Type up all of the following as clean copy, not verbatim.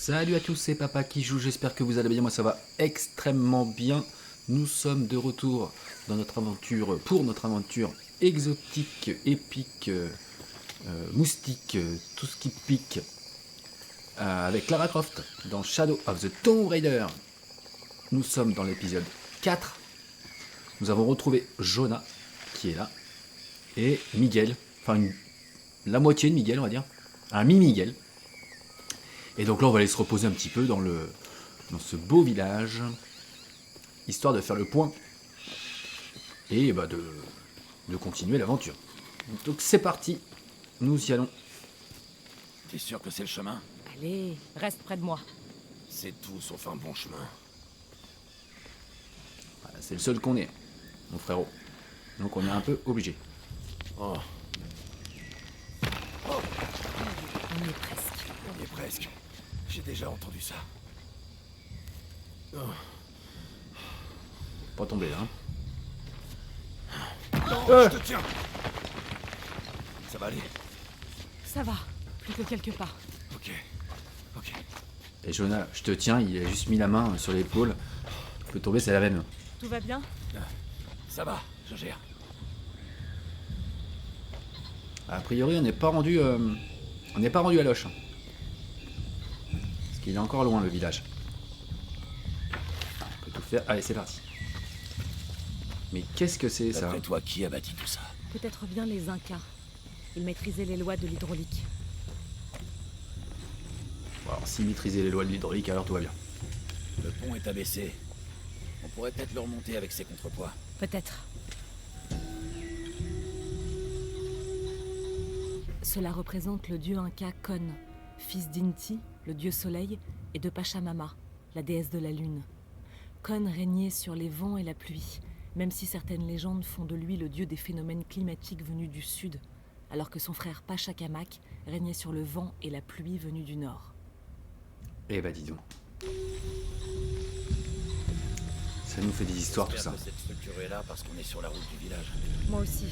Salut à tous, c'est Papa qui joue, j'espère que vous allez bien, moi ça va extrêmement bien. Nous sommes de retour dans notre aventure, pour notre aventure exotique, épique, moustique, tout ce qui pique, avec Lara Croft dans Shadow of the Tomb Raider. Nous sommes dans l'épisode 4. Nous avons retrouvé Jonah, qui est là, et Miguel, enfin la moitié de Miguel on va dire, un mi-Miguel. Et donc là, on va aller se reposer un petit peu dans ce beau village, histoire de faire le point et de continuer l'aventure. Donc c'est parti, nous y allons. T'es sûr que c'est le chemin? Allez, reste près de moi. C'est tout sauf un bon chemin. Voilà, c'est le seul qu'on ait, mon frérot. Donc on est un peu obligé. Oh, On y est presque. on y est presque. J'ai déjà entendu ça. Oh. Pas tomber là. Non, je te tiens. Ça va aller? Ça va, plus que quelques pas. Ok. Ok. Et Jonah, je te tiens, il a juste mis la main sur l'épaule. Tu peux tomber, c'est la veine. Tout va bien? Ça va, je gère. A priori, on n'est pas rendu à Loche. Parce qu'il est encore loin le village. On peut tout faire. Allez, c'est parti. Mais qu'est-ce que c'est ça? D'après toi, qui a bâti tout ça? Peut-être bien les Incas. Ils maîtrisaient les lois de l'hydraulique. Bon, alors, s'il maîtrisait les lois de l'hydraulique, alors tout va bien. Le pont est abaissé. On pourrait peut-être le remonter avec ses contrepoids. Peut-être. Cela représente le dieu Inca Kon, fils d'Inti, le dieu soleil, et de Pachamama, la déesse de la lune. Kon régnait sur les vents et la pluie, même si certaines légendes font de lui le dieu des phénomènes climatiques venus du sud, alors que son frère Pachacamac régnait sur le vent et la pluie venus du nord. Eh bah dis donc. Ça nous fait des histoires tout ça. J'espère que cette structure est là parce qu'on est sur la route du village. Moi aussi.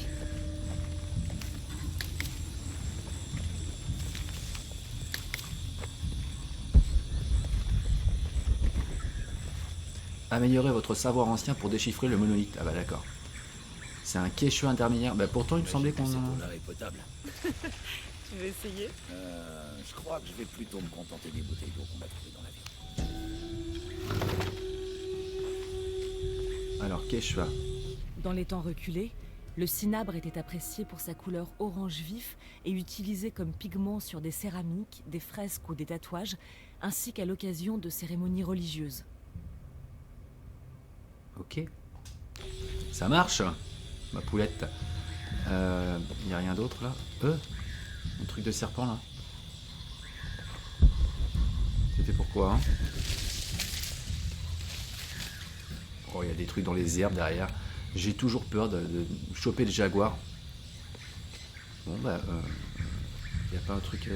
Améliorez votre savoir ancien pour déchiffrer le monolithe. Ah bah d'accord. C'est un quechua intermédiaire. Bah pourtant il me semblait qu'on... Cette eau-là est potable. Tu veux essayer? Je crois que je vais plutôt me contenter des bouteilles d'eau qu'on a trouvées dans la ville. Alors quechua. Dans les temps reculés, le cinabre était apprécié pour sa couleur orange vif et utilisé comme pigment sur des céramiques, des fresques ou des tatouages, ainsi qu'à l'occasion de cérémonies religieuses. Ok. Ça marche, ma poulette. Y a rien d'autre là? Un truc de serpent là. C'était pourquoi hein? Oh, il y a des trucs dans les herbes derrière. J'ai toujours peur de choper le jaguar. Bon bah, y a pas un truc...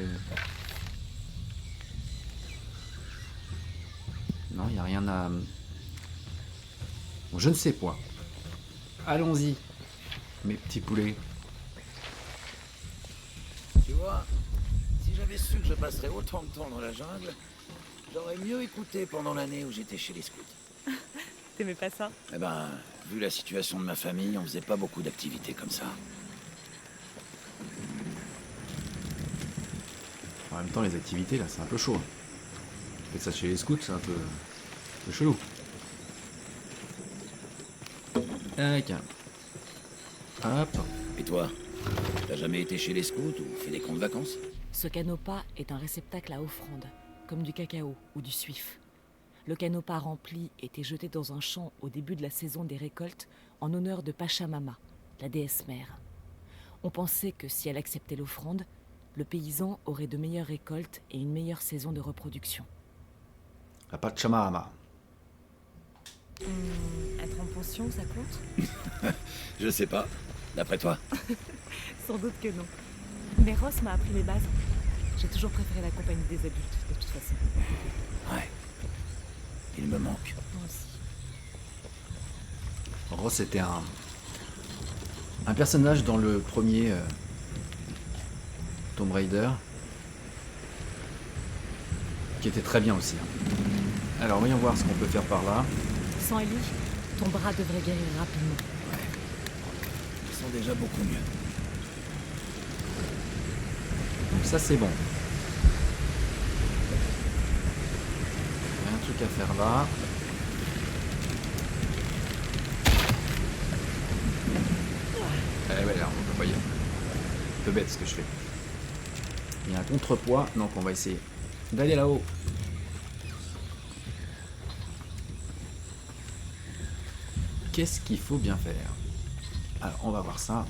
Non, y a rien à... Bon, je ne sais point. Allons-y, mes petits poulets. Tu vois, si j'avais su que je passerais autant de temps dans la jungle, j'aurais mieux écouté pendant l'année où j'étais chez les scouts. T'aimais pas ça? Eh ben, vu la situation de ma famille, on faisait pas beaucoup d'activités comme ça. En même temps, les activités là, c'est un peu chaud. Faites ça chez les scouts, c'est un peu chelou. Tac. Hop. Et toi, t'as jamais été chez les scouts ou fait des camps de vacances? Ce canopa est un réceptacle à offrande, comme du cacao ou du suif. Le canopa rempli était jeté dans un champ au début de la saison des récoltes en honneur de Pachamama, la déesse mère. On pensait que si elle acceptait l'offrande, le paysan aurait de meilleures récoltes et une meilleure saison de reproduction. La Pachamama. Être en pension, ça compte? Je sais pas. D'après toi? Sans doute que non. Mais Ross m'a appris les bases. J'ai toujours préféré la compagnie des adultes, de toute façon. Ouais. Il me manque. Moi aussi. Ross c'était un personnage dans le premier Tomb Raider. qui était très bien aussi. Alors, voyons voir ce qu'on peut faire par là. Sans Ellie, ton bras devrait guérir rapidement. Ils sont déjà beaucoup mieux. Donc ça, c'est bon. Il y a un truc à faire là. Eh ouais, là, on voyez. Un peu bête ce que je fais. Il y a un contrepoids, donc on va essayer d'aller là-haut. Qu'est-ce qu'il faut bien faire? Alors, on va voir ça.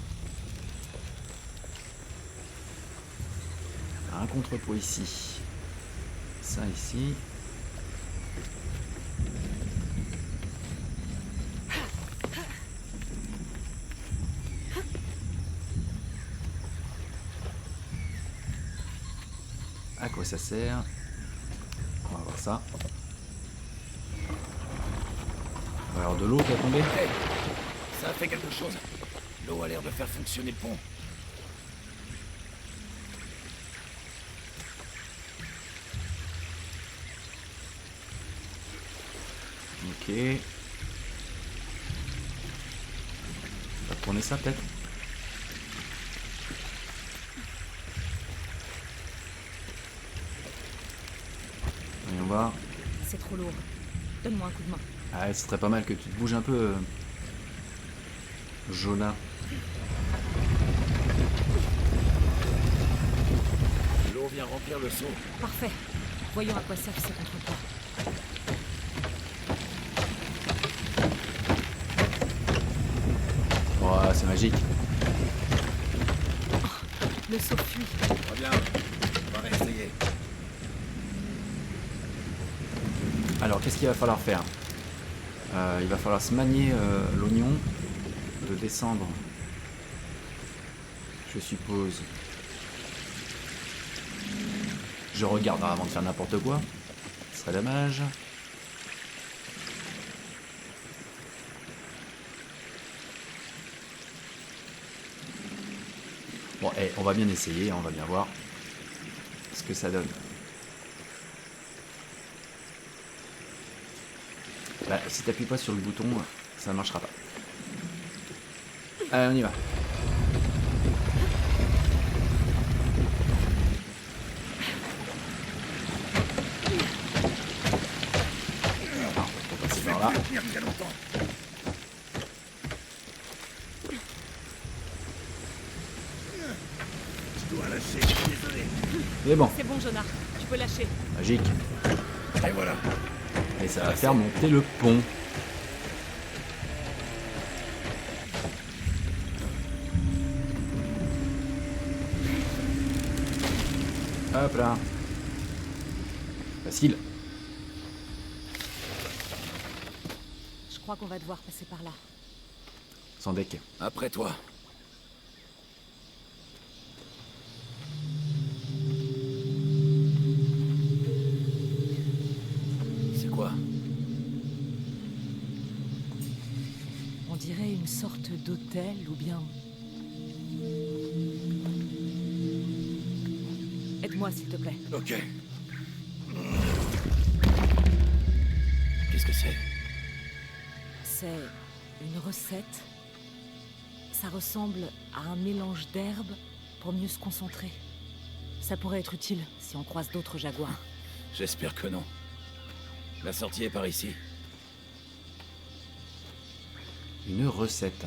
Un contrepoids ici. Ça ici. À quoi ça sert? On va voir ça. Alors de l'eau qui a tombé. Hey, ça a fait quelque chose. L'eau a l'air de faire fonctionner le pont. Ok. On va tourner ça peut-être. Voyons voir. C'est trop lourd. Donne-moi un coup de main. Ah ouais, ce serait pas mal que tu te bouges un peu, Jonah. L'eau vient remplir le seau. Parfait. Voyons à quoi servent ces contrepoids. Oh, c'est magique. Le seau fuit. Très bien. On va réessayer. Alors, qu'est-ce qu'il va falloir faire? Il va falloir se manier l'oignon, le descendre, je suppose. Je regarderai avant de faire n'importe quoi. Ce serait dommage. Bon, on va bien essayer, on va bien voir ce que ça donne. Bah, si t'appuies pas sur le bouton, ça ne marchera pas. Allez, on y va. Ah, on va passer par là. Très longtemps. Je dois lâcher, désolé. Mais bon, C'est bon, Jonah. Tu peux lâcher. magique. Et voilà. Et ça va faire monter le pont. Hop là. Facile. Je crois qu'on va devoir passer par là. Sans deck. Après toi. C'est quoi? On dirait une sorte d'hôtel ou bien... Aide-moi, s'il te plaît. Ok. Qu'est-ce que c'est? C'est une recette. Ça ressemble à un mélange d'herbes pour mieux se concentrer. Ça pourrait être utile si on croise d'autres jaguars. J'espère que non. La sortie est par ici. Une recette.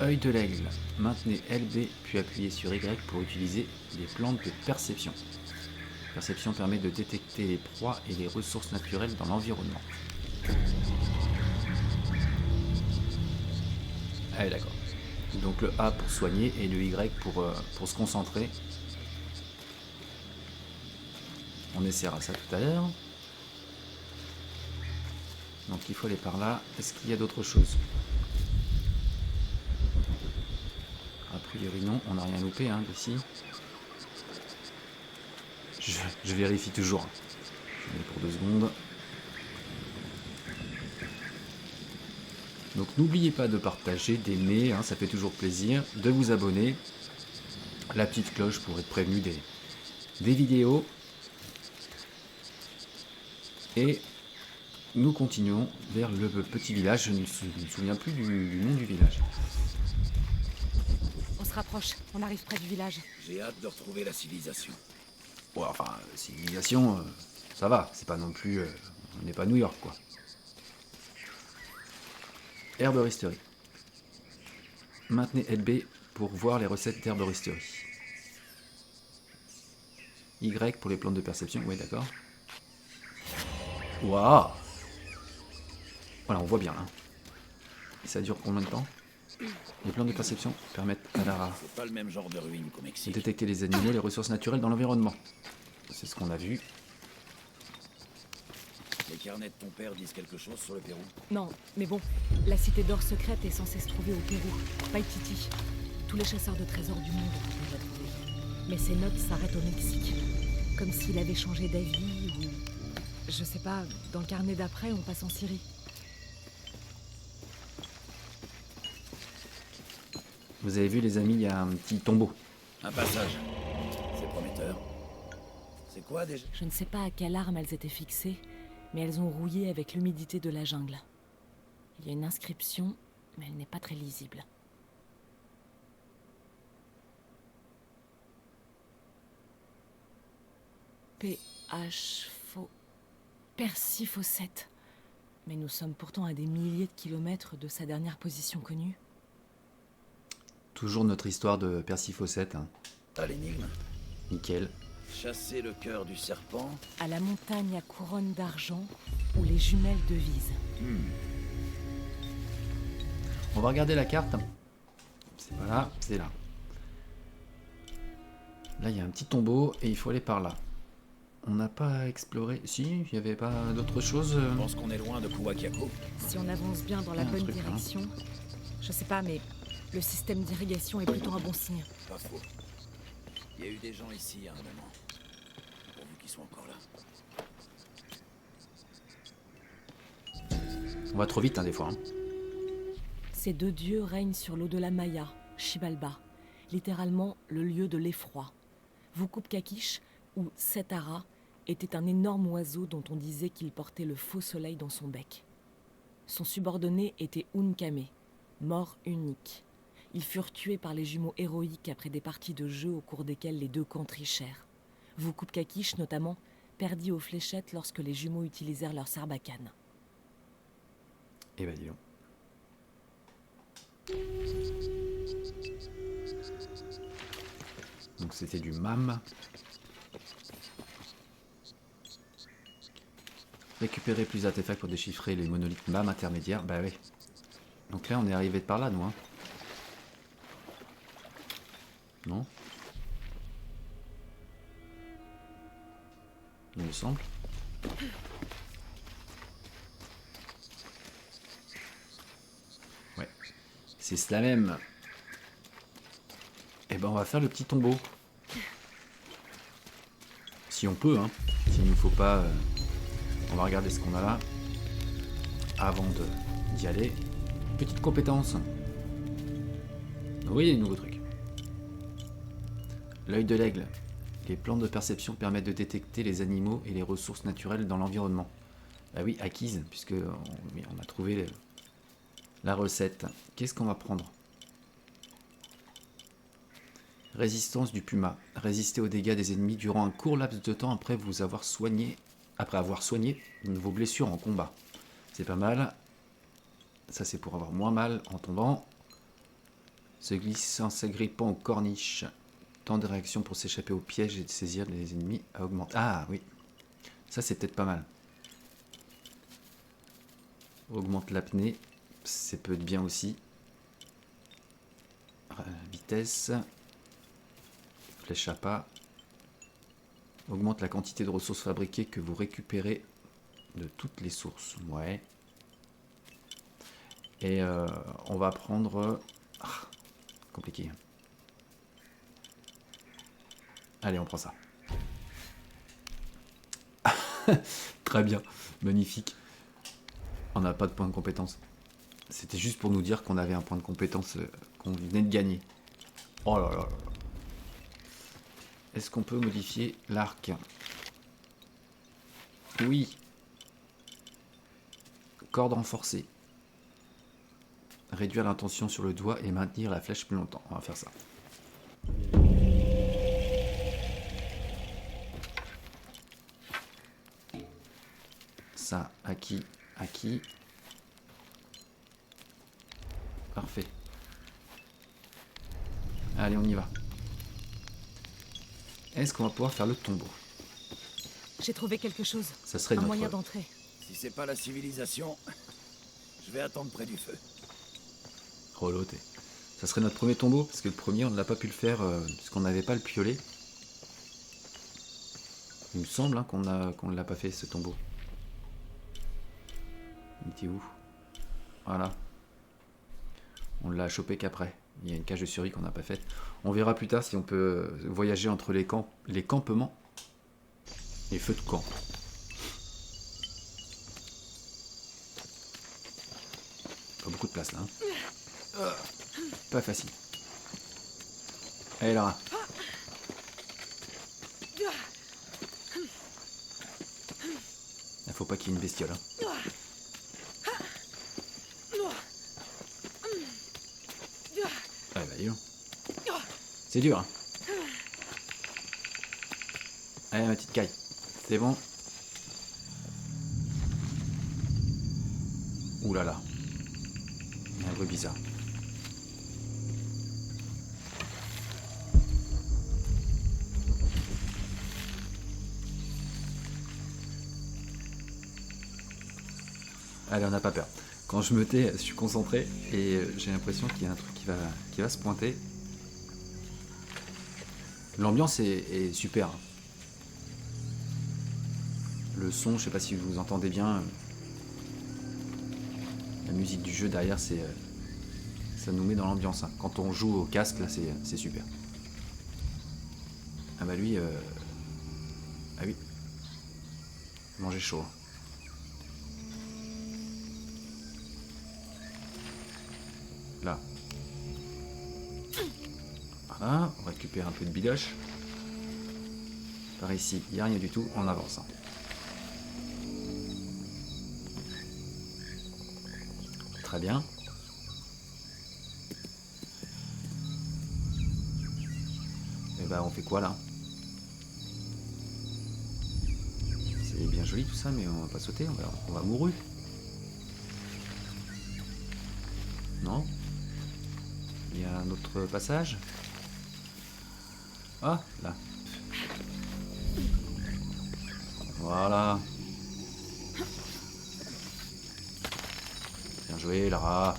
Œil de l'aigle. Maintenez LB puis appuyez sur Y pour utiliser les plantes de perception. Perception permet de détecter les proies et les ressources naturelles dans l'environnement. Allez, d'accord. Donc le A pour soigner et le Y pour se concentrer. On essaiera ça tout à l'heure. Donc il faut aller par là. Est-ce qu'il y a d'autres choses? A priori non, on n'a rien loupé d'ici. Je vérifie toujours. Je mets pour 2 secondes. Donc n'oubliez pas de partager, d'aimer, ça fait toujours plaisir, de vous abonner. La petite cloche pour être prévenu des vidéos. Et nous continuons vers le petit village. Je ne me souviens plus du nom du village. On se rapproche, on arrive près du village. J'ai hâte de retrouver la civilisation. Ouais, enfin, civilisation, ça va. C'est pas non plus... on n'est pas New York, quoi. Herboristerie. Maintenez LB pour voir les recettes d'herboristerie. Y pour les plantes de perception. Oui, d'accord. Waouh! Voilà, on voit bien, hein. Et ça dure combien de temps? Les plantes de perception permettent à Lara C'est pas le même genre de ruine qu'au de Mexique. détecter les animaux et les ressources naturelles dans l'environnement. C'est ce qu'on a vu. Les carnets de ton père disent quelque chose sur le Pérou? Non, mais bon, la cité d'or secrète est censée se trouver au Pérou, Paititi. Tous les chasseurs de trésors du monde ont déjà trouvé. Mais ces notes s'arrêtent au Mexique. Comme s'il avait changé d'avis ou... Je sais pas, dans le carnet d'après, on passe en Syrie. Vous avez vu, les amis, il y a un petit tombeau. Un passage. C'est prometteur. C'est quoi déjà? Je ne sais pas à quelle arme elles étaient fixées, mais elles ont rouillé avec l'humidité de la jungle. Il y a une inscription, mais elle n'est pas très lisible. PH Persiphosette. Mais nous sommes pourtant à des milliers de kilomètres de sa dernière position connue. Toujours notre histoire de Persiphosette. Hein. Ah, l'énigme. Nickel. Chasser le cœur du serpent. À la montagne à couronne d'argent, où les jumelles devisent. On va regarder la carte. C'est pas là, c'est là. Là, il y a un petit tombeau et il faut aller par là. On n'a pas exploré... Si, il n'y avait pas d'autre chose. Je pense qu'on est loin de Kuwakiako. Si on avance bien dans la Il y a un bonne truc, là. direction, je sais pas, mais le système d'irrigation est plutôt un bon signe. Pas faux. Il y a eu des gens ici à un moment. Pourvu qu'ils soient encore là. On va trop vite, hein, des fois. Hein. Ces deux dieux règnent sur l'au-delà Maya, Xibalba, littéralement le lieu de l'effroi. Vukupkakish, ou Setara, était un énorme oiseau dont on disait qu'il portait le faux soleil dans son bec. Son subordonné était Unkame, mort unique. Ils furent tués par les jumeaux héroïques après des parties de jeu au cours desquelles les deux camps trichèrent. Vukupkakish, notamment, perdit aux fléchettes lorsque les jumeaux utilisèrent leur sarbacane. Eh ben, dis donc. Donc c'était du MAM. Récupérer plus d'artefacts pour déchiffrer les monolithes MAM intermédiaires. Bah oui. Donc là on est arrivé de par là, nous. Hein. Non? Il me semble. Ouais. C'est cela même. Eh ben on va faire le petit tombeau. Si on peut, hein. S'il ne faut pas... on va regarder ce qu'on a là. Avant d'y aller. Petite compétence. Oui, nouveau truc. L'œil de l'aigle. Les plantes de perception permettent de détecter les animaux et les ressources naturelles dans l'environnement. Bah oui, acquise, puisque on a trouvé la recette. Qu'est-ce qu'on va prendre? Résistance du puma. Résister aux dégâts des ennemis durant un court laps de temps après avoir soigné vos blessures en combat. C'est pas mal. Ça c'est pour avoir moins mal en tombant. Se glissant, s'agrippant aux corniches. Temps de réaction pour s'échapper au piège et de saisir les ennemis à augmenter. Ah oui. Ça c'est peut-être pas mal. Augmente l'apnée. C'est peut être bien aussi. Vitesse. Flèche à pas. Augmente la quantité de ressources fabriquées que vous récupérez de toutes les sources. Ouais. Et on va prendre... compliqué. Allez, on prend ça. Très bien. Magnifique. On n'a pas de point de compétence. C'était juste pour nous dire qu'on avait un point de compétence qu'on venait de gagner. Oh là là là. Est-ce qu'on peut modifier l'arc? Oui. Corde renforcée. Réduire l'intention sur le doigt et maintenir la flèche plus longtemps. On va faire ça. Ça, acquis. Parfait. Allez, on y va. Est-ce qu'on va pouvoir faire le tombeau? J'ai trouvé quelque chose. Ça serait Un notre... moyen d'entrer. Si c'est pas la civilisation, je vais attendre près du feu. Reloté. Ça serait notre premier tombeau, parce que le premier, on ne l'a pas pu le faire, puisqu'on n'avait pas le piolet. Il me semble hein, qu'on ne l'a pas fait, ce tombeau. Il était où? Voilà. On l'a chopé qu'après. Il y a une cage de survie qu'on n'a pas faite. On verra plus tard si on peut voyager entre les campements. Les feux de camp. Pas beaucoup de place là. Hein. Pas facile. Allez Lara. Il faut pas qu'il y ait une bestiole. Hein. Ah bah dis donc. C'est dur. Hein. Allez ma petite caille. C'est bon. Ouh là là. Il y a un bruit bizarre. Allez, on n'a pas peur. Quand je me tais, je suis concentré et j'ai l'impression qu'il y a un truc qui va se pointer. L'ambiance est super. Le son, je sais pas si vous entendez bien. La musique du jeu derrière, ça nous met dans l'ambiance. Hein. Quand on joue au casque, là, c'est super. Ah bah lui, ah oui, manger chaud. Hein. Là. Voilà, on récupère un peu de bidoche. Par ici, il n'y a rien du tout, on avance. Hein. Très bien. Et ben on fait quoi là? C'est bien joli tout ça, mais on va pas sauter, on va mourir. Non? Il y a un autre passage? Ah, là. Voilà. Bien joué, Lara.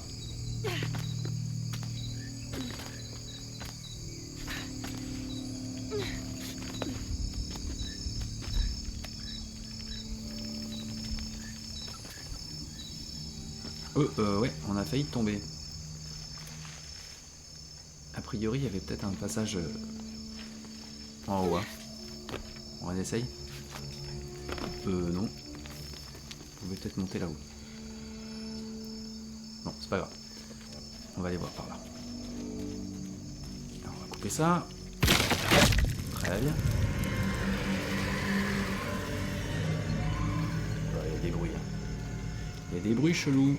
Ouais, on a failli tomber. A priori, il y avait peut-être un passage en haut. Hein. On essaye. Non. Vous pouvez peut-être monter là-haut. Non, c'est pas grave. On va aller voir par là. Alors, on va couper ça. Très bien. Il y a des bruits. Hein. Il y a des bruits chelous.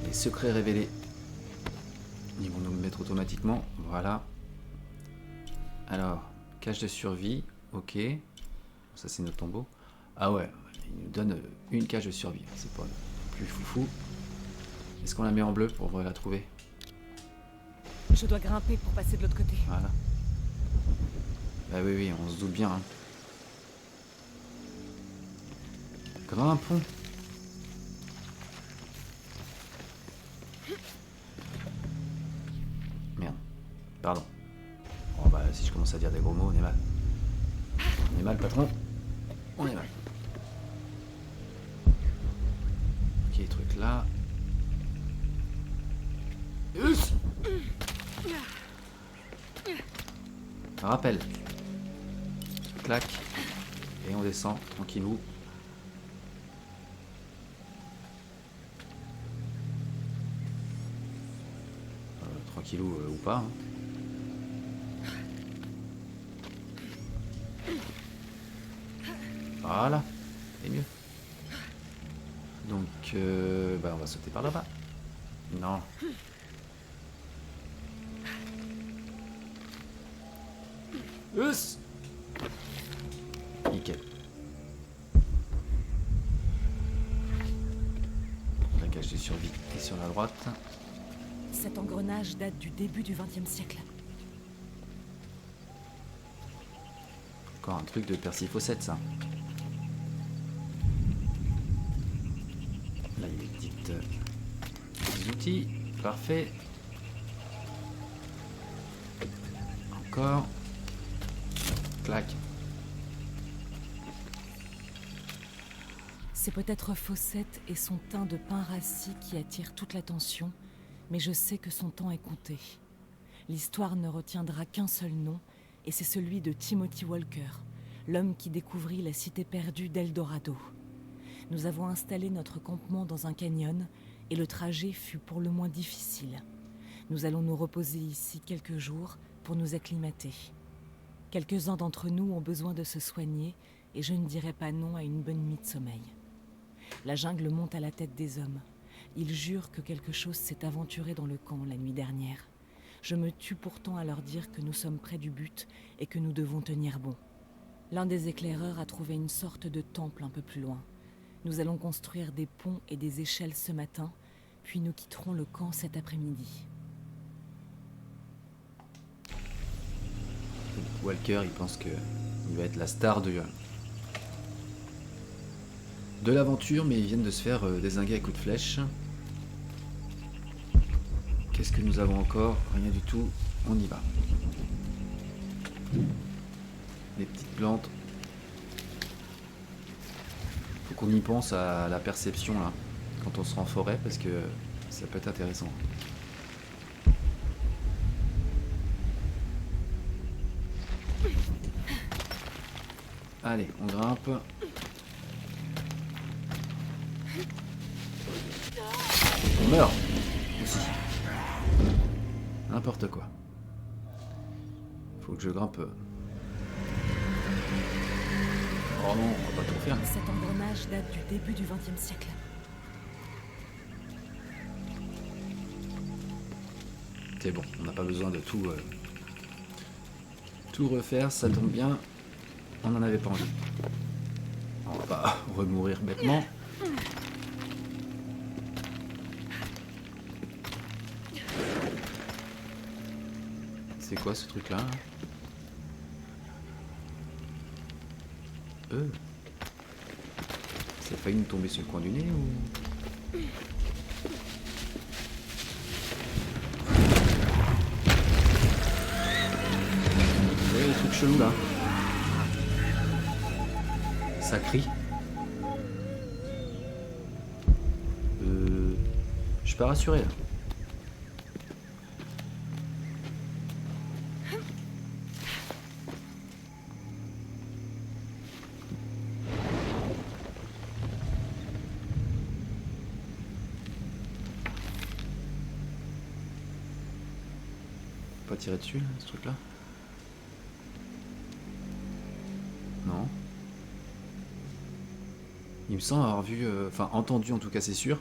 Les secrets révélés. Ils vont nous le mettre automatiquement. Voilà. Alors, cage de survie. Ok. Ça, c'est notre tombeau. Ah ouais, il nous donne une cage de survie. C'est pas plus foufou. Est-ce qu'on la met en bleu pour la trouver? Je dois grimper pour passer de l'autre côté. Voilà. Bah oui, on se doute bien. Hein. Grimpons. Merde. Pardon. Bon bah si je commence à dire des gros mots, on est mal. On est mal, patron. On est mal. Ok, truc là. Us. Rappel. Clac. Et on descend, tranquillou. Tranquillou ou pas. Hein. Voilà. Et mieux. Donc, bah, on va sauter par là-bas. Non. Us. Nickel. La cage de survie est sur la droite. Cet engrenage date du début du XXe siècle. Encore un truc de Percy Fawcett, ça. Là, il y a des petits outils. Parfait. Encore. Clac. C'est peut-être Fawcett et son teint de pain rassis qui attirent toute l'attention, mais je sais que son temps est compté. L'histoire ne retiendra qu'un seul nom, et c'est celui de Timothy Walker, l'homme qui découvrit la cité perdue d'Eldorado. Nous avons installé notre campement dans un canyon, et le trajet fut pour le moins difficile. Nous allons nous reposer ici quelques jours pour nous acclimater. Quelques-uns d'entre nous ont besoin de se soigner, et je ne dirai pas non à une bonne nuit de sommeil. La jungle monte à la tête des hommes. Ils jurent que quelque chose s'est aventuré dans le camp la nuit dernière. Je me tue pourtant à leur dire que nous sommes près du but et que nous devons tenir bon. L'un des éclaireurs a trouvé une sorte de temple un peu plus loin. Nous allons construire des ponts et des échelles ce matin, puis nous quitterons le camp cet après-midi. Walker, il pense que il va être la star de l'aventure, mais ils viennent de se faire dézinguer à coups de flèche. Qu'est-ce que nous avons encore? Rien du tout. On y va. Les petites plantes. Faut qu'on y pense à la perception là, quand on sera en forêt, parce que ça peut être intéressant. Allez, on grimpe. On meurt aussi. N'importe quoi. Faut que je grimpe. Oh non, on va pas tout faire. Cet engrenage date du début du XXe siècle. C'est bon, on n'a pas besoin de tout refaire, ça tombe bien. On n'en avait pas envie. On va pas remourir bêtement. C'est quoi ce truc là? Ça a failli nous tomber sur le coin du nez ou... Vous voyez les trucs chelous là? Ça crie. Je suis pas rassuré là. Pas tirer dessus là, ce truc là? Non. Il me semble avoir vu, enfin entendu en tout cas c'est sûr,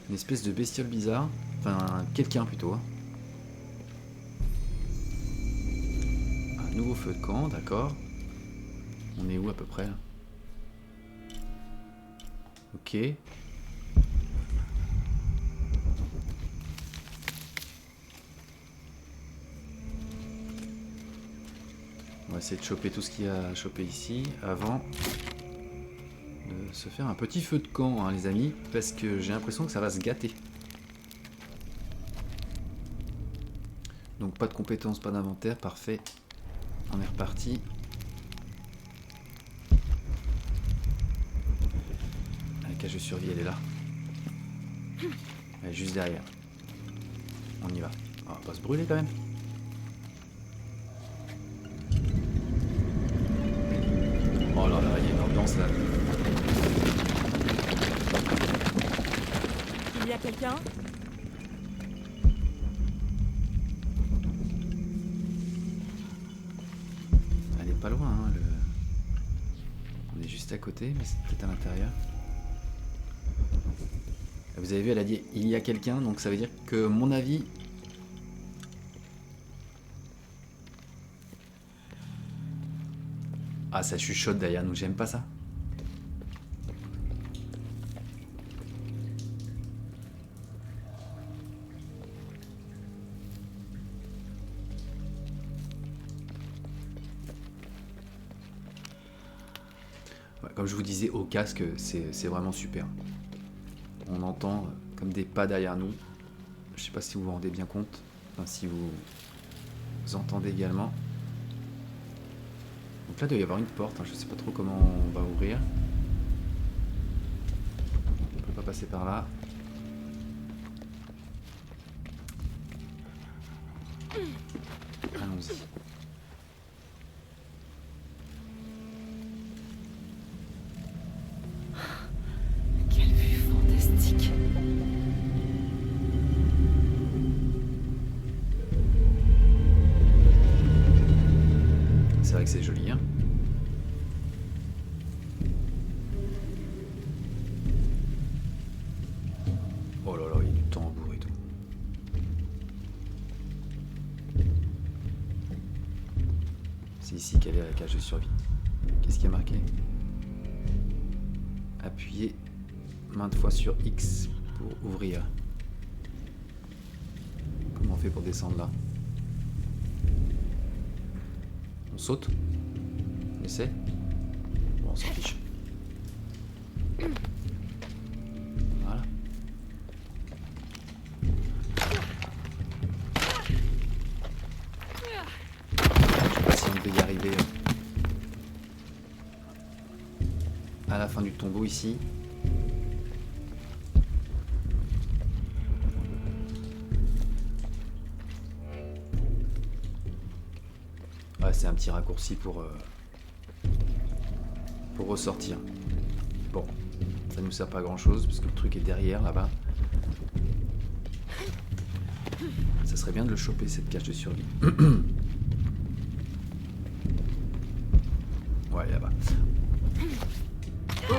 une espèce de bestiole bizarre, enfin quelqu'un plutôt. Un nouveau feu de camp, d'accord. On est où à peu près là? Ok. On va essayer de choper tout ce qu'il y a à choper ici avant de se faire un petit feu de camp, hein, les amis, parce que j'ai l'impression que ça va se gâter. Donc pas de compétences, pas d'inventaire, parfait. On est reparti. La cage de survie, elle est là. Elle est juste derrière. On y va. On va pas se brûler quand même. Oh là là, il y a une ambiance là. Il y a quelqu'un? Elle est pas loin, hein, on est juste à côté, mais c'est peut-être à l'intérieur. Vous avez vu, elle a dit il y a quelqu'un, donc ça veut dire que mon avis... Ah, ça chuchote derrière nous, j'aime pas ça. Ouais, comme je vous disais, au casque, c'est vraiment super. On entend comme des pas derrière nous. Je sais pas si vous vous rendez bien compte, enfin, si vous entendez également. Donc là, il doit y avoir une porte, hein. Je sais pas trop comment on va ouvrir. On peut pas passer par là. Allons-y. Quelle vue fantastique. C'est vrai que c'est joli, hein. Oh là là, il y a du tambour et tout. C'est ici qu'elle est la cage de survie. Qu'est-ce qui est marqué? Appuyez maintes fois sur X pour ouvrir. Comment on fait pour descendre là? On saute? On essaie? Bon, on s'en fiche. Voilà. Je sais pas si on peut y arriver à la fin du tombeau ici. Ouais, c'est un petit raccourci pour ressortir. Bon, ça nous sert pas à grand chose parce que le truc est derrière là-bas. Ça serait bien de le choper, cette cage de survie. Ouais, là-bas. Oh,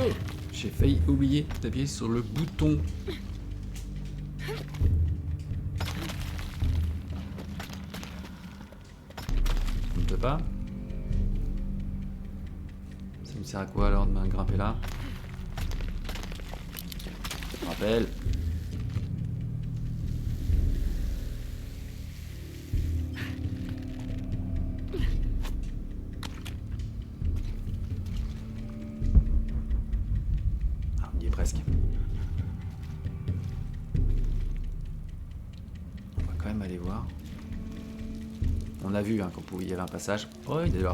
j'ai failli oublier d'appuyer sur le bouton. On ne peut pas. Ça me sert à quoi alors de me grimper là? Rappel. Ah, on y est presque. On va quand même aller voir. On a vu hein, qu'il y avait un passage. Oh, il est là.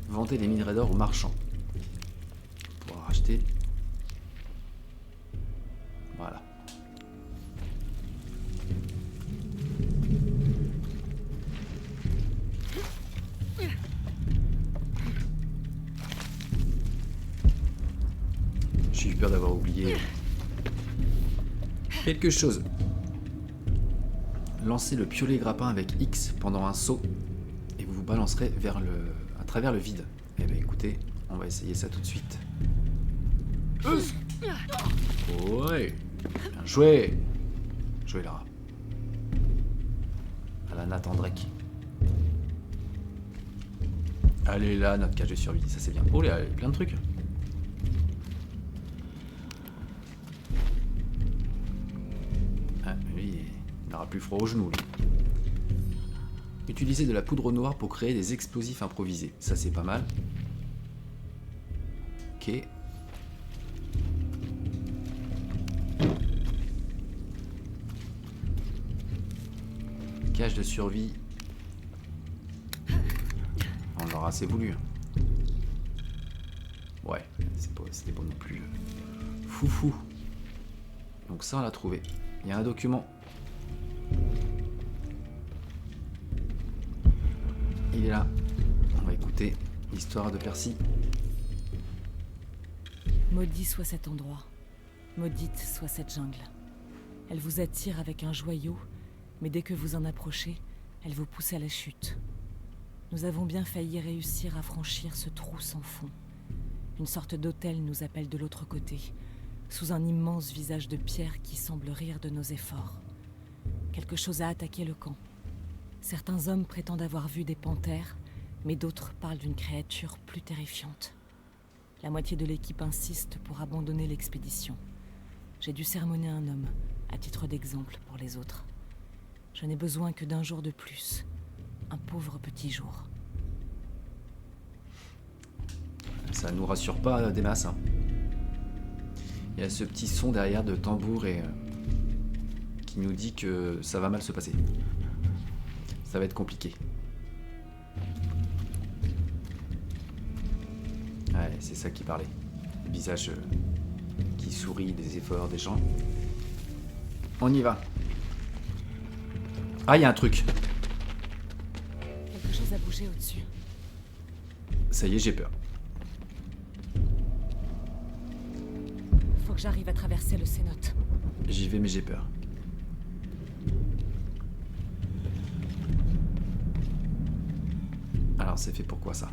Venter des minerais d'or aux marchands. Pour racheter. Voilà. J'ai eu peur d'avoir oublié quelque chose. Lancez le piolet grappin avec X pendant un saut et vous vous balancerez à travers le vide. Eh bien écoutez, on va essayer ça tout de suite. Ouais, bien joué. Joué Lara. À la Nathan Drake. Allez là, notre cage de survie, ça c'est bien. Oh là, il y a plein de trucs. Ah, lui, il n'aura plus froid aux genoux. Lui. Utilisez de la poudre noire pour créer des explosifs improvisés. Ça c'est pas mal. Ok. Cage de survie. On l'aura assez voulu. Ouais, c'était pas non plus foufou. Donc ça on l'a trouvé. Il y a un document. Il est là. On va écouter l'histoire de Percy. Maudit soit cet endroit. Maudite soit cette jungle. Elle vous attire avec un joyau, Mais dès que vous en approchez, elle vous pousse à la chute. Nous avons bien failli réussir à franchir ce trou sans fond. Une sorte d'autel nous appelle de l'autre côté, sous un immense visage de pierre qui semble rire de nos efforts. Quelque chose a attaqué le camp. Certains hommes prétendent avoir vu des panthères, mais d'autres parlent d'une créature plus terrifiante. La moitié de l'équipe insiste pour abandonner l'expédition. J'ai dû sermonner un homme, à titre d'exemple pour les autres. Je n'ai besoin que d'un jour de plus. Un pauvre petit jour. Ça nous rassure pas des masses. Hein. Il y a ce petit son derrière de tambour et qui nous dit que ça va mal se passer. Ça va être compliqué. Ouais, c'est ça qui parlait. Le visage qui sourit des efforts des gens. On y va. Ah, il y a un truc. Quelque chose a bougé au-dessus. Ça y est, j'ai peur. Faut que j'arrive à traverser le cénote. J'y vais, mais j'ai peur. Alors, c'est fait pourquoi ça?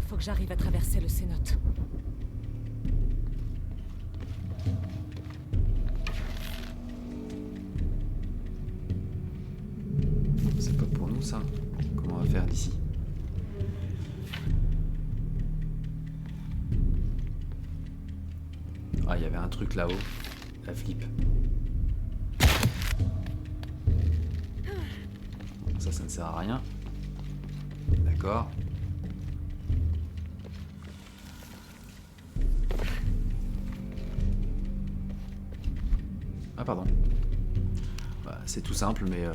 Faut que j'arrive à traverser le cénote. C'est pas pour nous, ça? Comment on va faire d'ici? Ah, il y avait un truc là-haut. La flip. Ça ne sert à rien. D'accord. Ah, pardon. Bah, c'est tout simple, mais...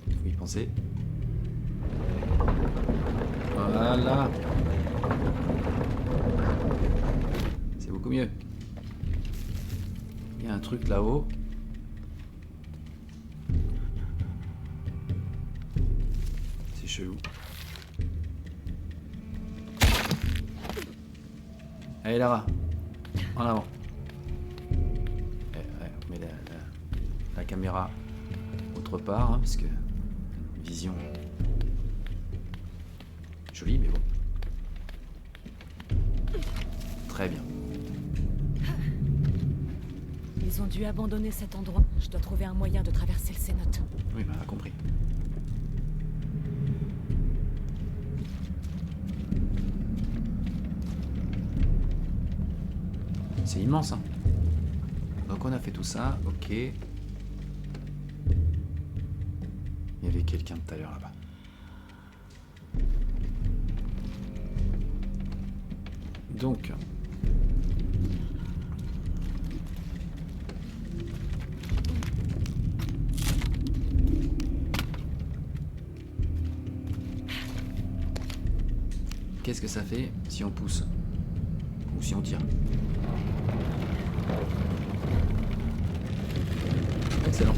faut y penser. Voilà. C'est beaucoup mieux. Il y a un truc là-haut. C'est chelou. Allez Lara, en avant. On met la caméra autre part, hein, parce que vision jolie, mais bon. Très bien. Ils ont dû abandonner cet endroit. Je dois trouver un moyen de traverser le cénote. Oui, bah, on a compris. C'est immense, hein. Donc on a fait tout ça, ok. Il y avait quelqu'un tout à l'heure là-bas. Donc... qu'est-ce que ça fait si on pousse? Ou si on tire? Excellent.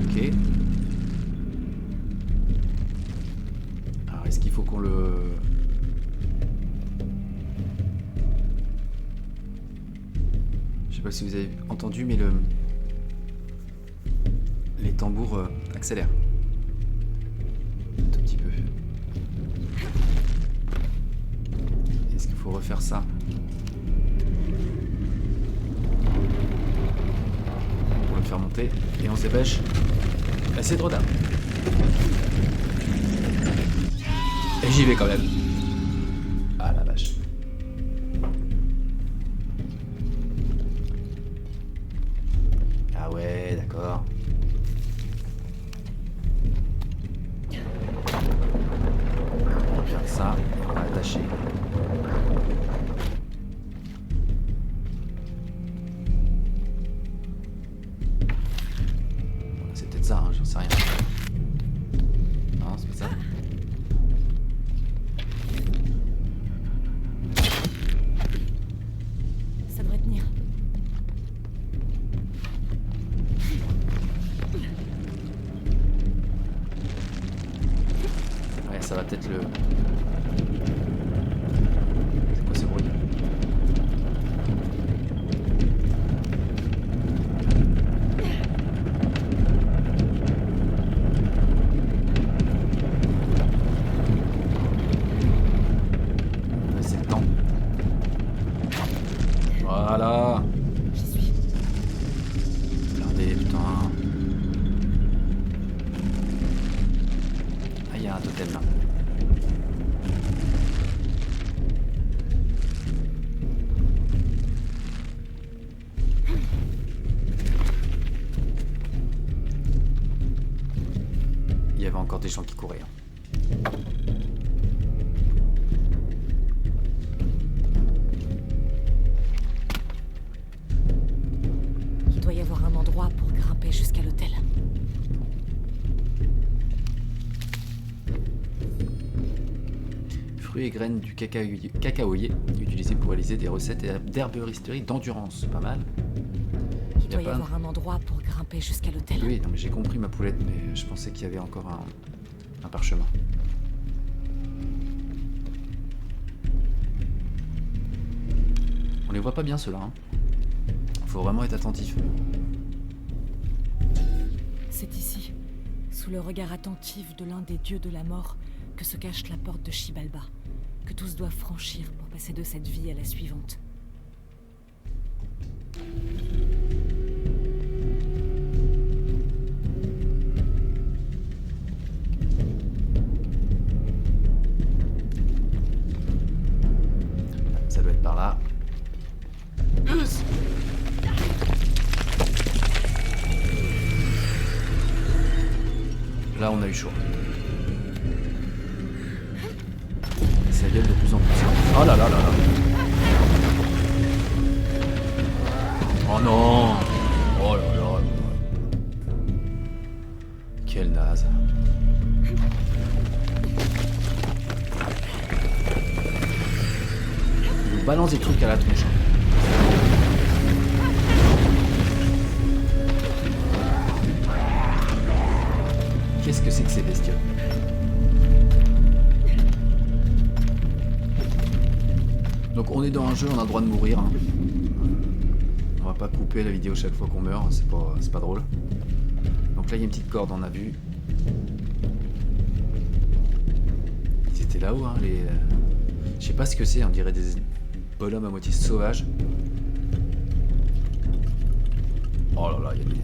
Ok. Alors, est-ce qu'il faut qu'on le... Je sais pas si vous avez entendu, mais les tambours accélèrent. Un tout petit peu. Est-ce qu'il faut refaire ça? Pour le faire monter. Et on se dépêche. C'est trop tard. Et j'y vais quand même. Ah la vache. Ah ouais, d'accord. On va faire ça, on va attacher. C'est peut-être ça, hein, j'en sais rien. Non, c'est pas ça. Ça devrait tenir. ça va peut-être le... C'est quoi ce bruit? C'est le temps. Voilà. J'y suis. Regardez, putain. Ah, il y a un totem là. Il y avait encore des gens qui couraient. Hein. Il doit y avoir un endroit pour grimper jusqu'à l'hôtel. Fruits et graines du cacaoyer utilisés pour réaliser des recettes d'herboristerie d'endurance. Pas mal. Il doit y avoir un endroit pour grimper jusqu'à l'hôtel. Oui, non, mais j'ai compris ma poulette, mais je pensais qu'il y avait encore un parchemin. On les voit pas bien ceux-là. Hein. Faut vraiment être attentif. C'est ici, sous le regard attentif de l'un des dieux de la mort, que se cache la porte de Xibalba, que tous doivent franchir pour passer de cette vie à la suivante. Ça doit être par là. Là, on a eu chaud. Ça gueule de plus en plus. Oh là là là là. Oh non. Oh là là. Quel naze. Il nous balance des trucs à la tronche. Qu'est-ce que c'est que ces bestioles? Donc on est dans un jeu, on a le droit de mourir. Hein. On va pas couper la vidéo chaque fois qu'on meurt, c'est pas drôle. Donc là il y a une petite corde, on a vu. Ils étaient là-haut, hein, les... Je sais pas ce que c'est, on dirait des bonhommes à moitié sauvages. Oh là là, il y a des...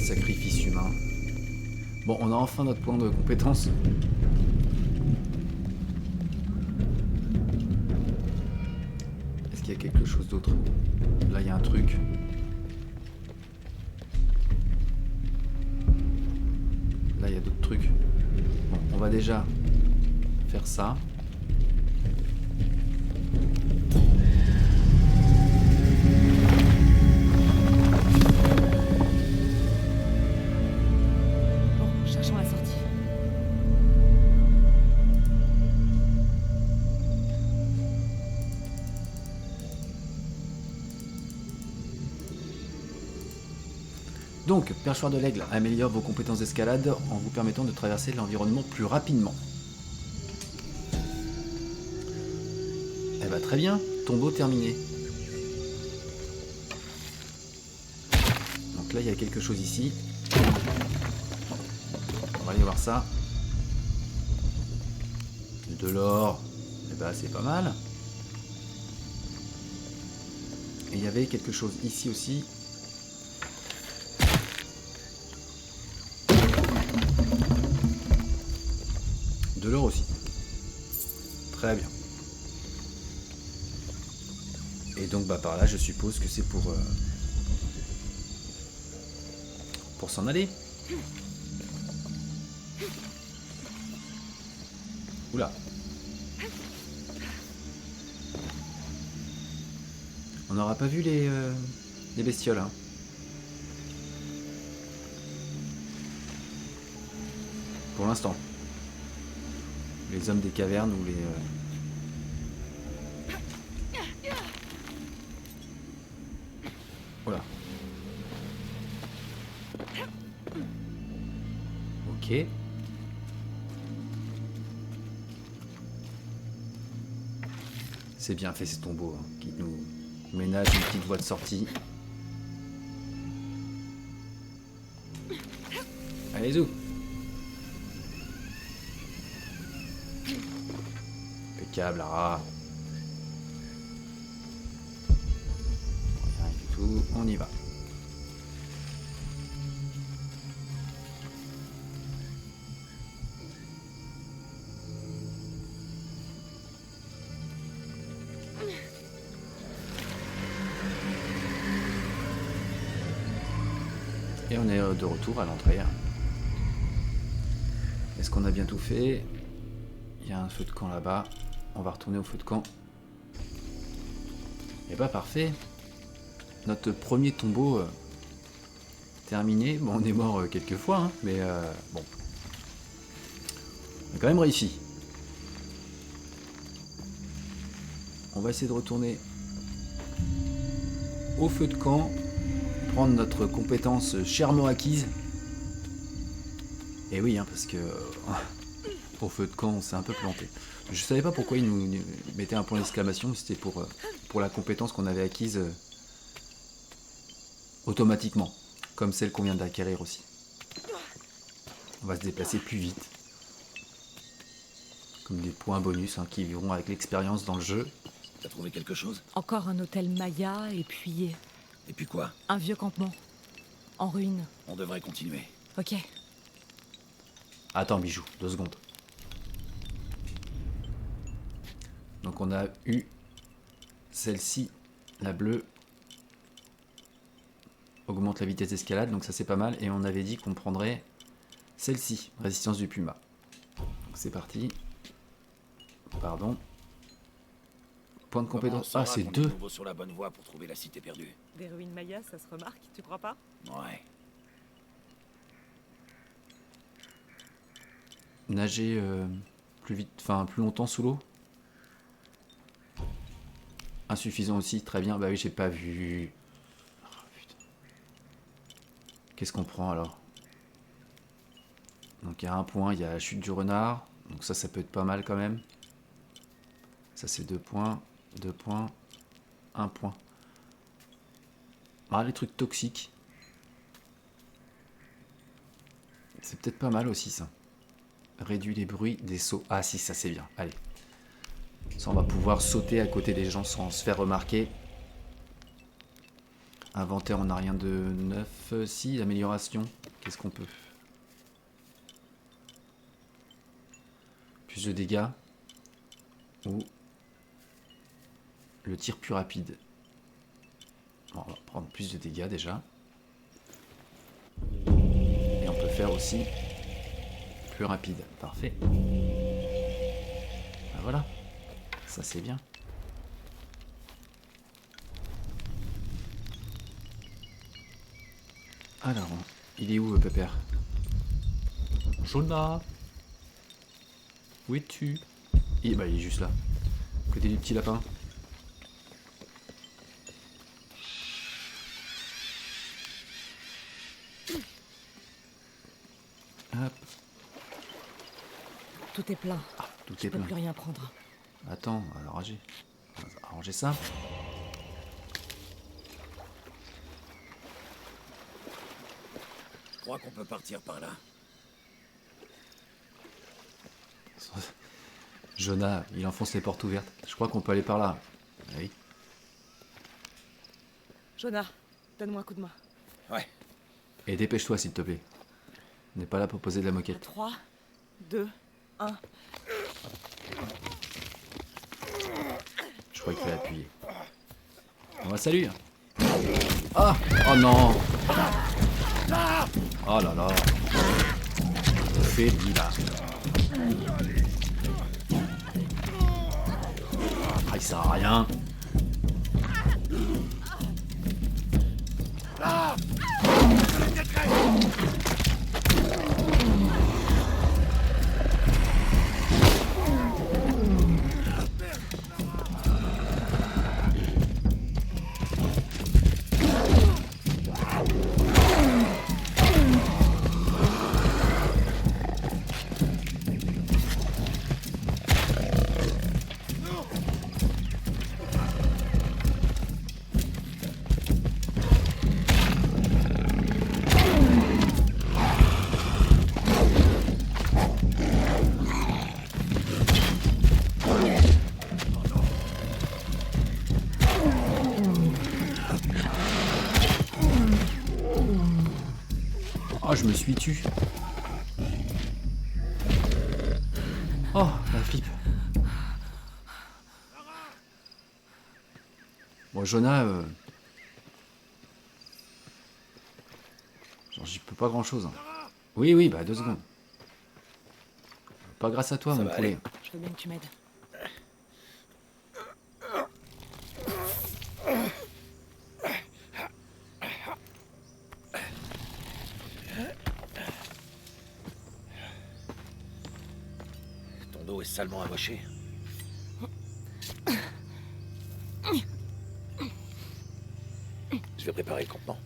Sacrifice humain. Bon, on a enfin notre point de compétence. Est-ce qu'il y a quelque chose d'autre? Là, il y a un truc. Là, il y a d'autres trucs. Bon, on va déjà faire ça. Bon, cherchons la sortie. Donc, perchoir de l'aigle améliore vos compétences d'escalade en vous permettant de traverser l'environnement plus rapidement. Eh bah très bien, tombeau terminé. Donc là, il y a quelque chose ici. On va aller voir ça. De l'or, eh bah c'est pas mal. Et il y avait quelque chose ici aussi. De l'or aussi. Très bien. Et donc bah par là je suppose que c'est pour s'en aller. Oula. On n'aura pas vu les bestioles hein. Pour l'instant. Les hommes des cavernes ou les... Voilà. Ok. C'est bien fait ces tombeaux, hein, qui nous ménagent une petite voie de sortie. Allez, zou. Impeccable, Lara. Rien du tout, on y va. Et on est de retour à l'entrée. Est-ce qu'on a bien tout fait? Il y a un feu de camp là-bas. On va retourner au feu de camp. Et bah parfait. Notre premier tombeau terminé. Bon, on est mort quelques fois, hein, mais bon. On a quand même réussi. On va essayer de retourner au feu de camp. Prendre notre compétence chèrement acquise. Et oui, hein, parce que au feu de camp, on s'est un peu planté. Je savais pas pourquoi il nous mettait un point d'exclamation, c'était pour la compétence qu'on avait acquise automatiquement, comme celle qu'on vient d'acquérir aussi. On va se déplacer plus vite. Comme des points bonus hein, qui vivront avec l'expérience dans le jeu. T'as trouvé quelque chose? Encore un hôtel Maya et puis Et puis quoi? un vieux campement. En ruine. On devrait continuer. Ok. Attends, bijou, 2 secondes. Donc on a eu celle-ci, la bleue. Augmente la vitesse d'escalade, donc ça c'est pas mal. Et on avait dit qu'on prendrait celle-ci, résistance du puma. C'est parti. Pardon. Point de compétence. Ah, c'est 2. Sur la bonne voie pour trouver la cité perdue. Des ruines mayas, ça se remarque, tu crois pas? Ouais. Nager plus vite, enfin plus longtemps sous l'eau. Insuffisant aussi, très bien. Bah oui, j'ai pas vu. Oh, putain. Qu'est-ce qu'on prend alors? Donc il y a un point, il y a la chute du renard. Donc ça peut être pas mal quand même. Ça c'est 2 points, 2 points, 1 point. Ah, les trucs toxiques. C'est peut-être pas mal aussi ça. Réduit les bruits des sauts. Ah si, ça c'est bien. Allez. Ça on va pouvoir sauter à côté des gens sans se faire remarquer. Inventaire, on n'a rien de neuf. Si, l'amélioration. Qu'est-ce qu'on peut? Plus de dégâts. Ou le tir plus rapide. Bon, on va prendre plus de dégâts déjà. Et on peut faire aussi plus rapide. Parfait. Ben voilà. Ça c'est bien. Alors, il est où Pépère? Jonah, où es-tu? Il est juste là. Côté du petit lapin. Hop. Tout est plein. Ah, tout Je est peux plein. plus rien prendre. Attends, on va arranger ça. Je crois qu'on peut partir par là. Jonah, il enfonce les portes ouvertes. Je crois qu'on peut aller par là. Ah oui. Jonah, donne-moi un coup de main. Ouais. Et dépêche-toi s'il te plaît. On n'est pas là pour poser de la moquette. 3, 2, 1. Je crois qu'il fallait appuyer. On va salut. Ah. Oh non. Oh là là. Fais lui là. Ah, il sert à rien. suis-tu? Oh, la flippe. Bon, Jonah, genre, j'y peux pas grand-chose. Oui, oui, bah 2 secondes. Pas grâce à toi, Ça mon va poulet. aller. Je veux bien que tu m'aides. Ton dos est salement amoché. Je vais préparer le campement.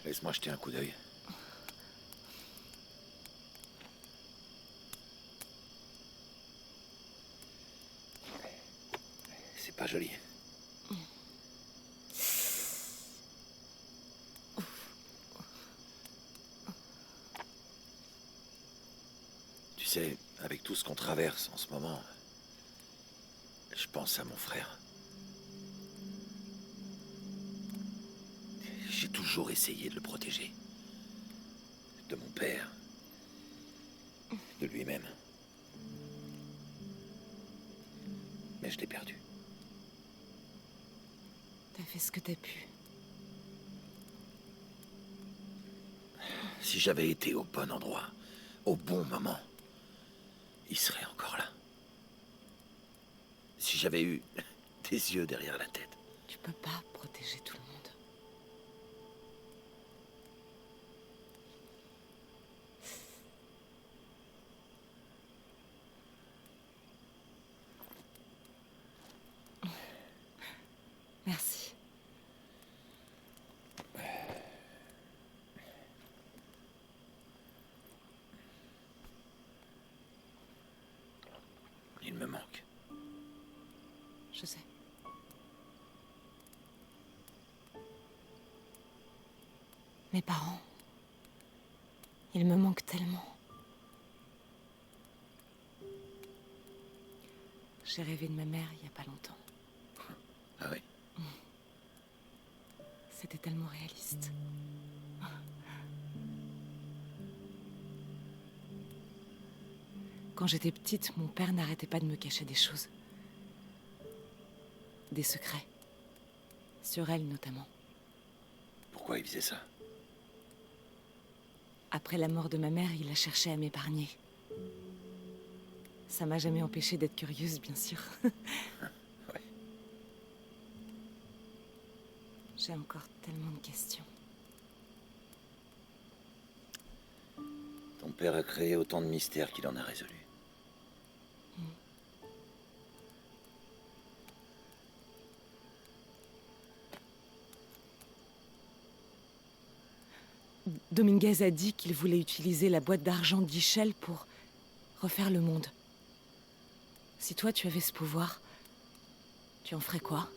Laisse-moi jeter un coup d'œil. C'est pas joli. Tu sais, avec tout ce qu'on traverse en ce moment, je pense à mon frère. J'ai toujours essayé de le protéger. De mon père. De lui-même. Mais je l'ai perdu. T'as fait ce que t'as pu. Si j'avais été au bon endroit, au bon moment, il serait encore là. Si j'avais eu des yeux derrière la tête. Tu peux pas protéger tout le monde. Merci. Il me manque. Je sais. Mes parents. Ils me manquent tellement. J'ai rêvé de ma mère il y a pas longtemps. Ah oui? C'était tellement réaliste. Quand j'étais petite, mon père n'arrêtait pas de me cacher des choses. Des secrets. Sur elle, notamment. Pourquoi il faisait ça? Après la mort de ma mère, il a cherché à m'épargner. Ça m'a jamais empêchée d'être curieuse, bien sûr. Ouais. J'ai encore tellement de questions. Ton père a créé autant de mystères qu'il en a résolus. Dominguez a dit qu'il voulait utiliser la boîte d'argent d'Ischel pour refaire le monde. Si toi, tu avais ce pouvoir, tu en ferais quoi?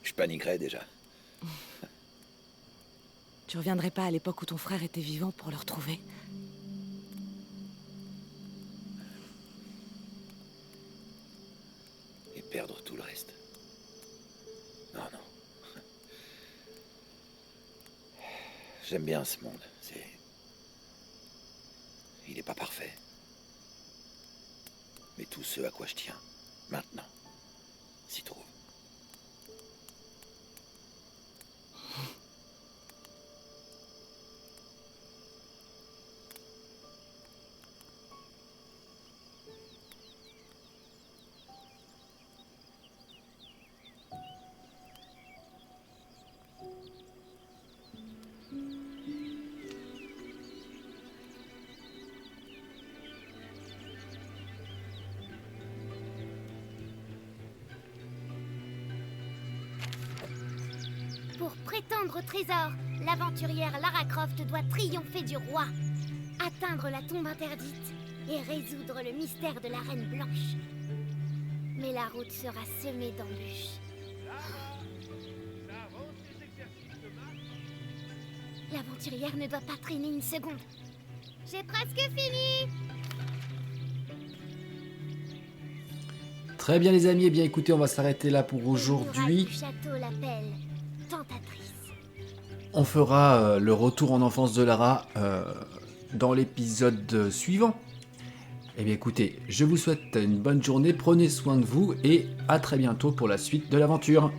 Je paniquerais déjà. Tu reviendrais pas à l'époque où ton frère était vivant pour le retrouver? Et perdre tout le reste. Non, non. J'aime bien ce monde. Il n'est pas parfait. Mais tout ce à quoi je tiens, maintenant, s'y trouve. Pour prétendre au trésor, l'aventurière Lara Croft doit triompher du roi, atteindre la tombe interdite et résoudre le mystère de la Reine Blanche. Mais la route sera semée d'embûches. L'aventurière ne doit pas traîner une seconde. J'ai presque fini. Très bien les amis, eh bien écoutez, on va s'arrêter là pour Les murailles aujourd'hui. du château l'appellent tentatrice. On fera le retour en enfance de Lara dans l'épisode suivant. Eh bien écoutez, je vous souhaite une bonne journée, prenez soin de vous et à très bientôt pour la suite de l'aventure.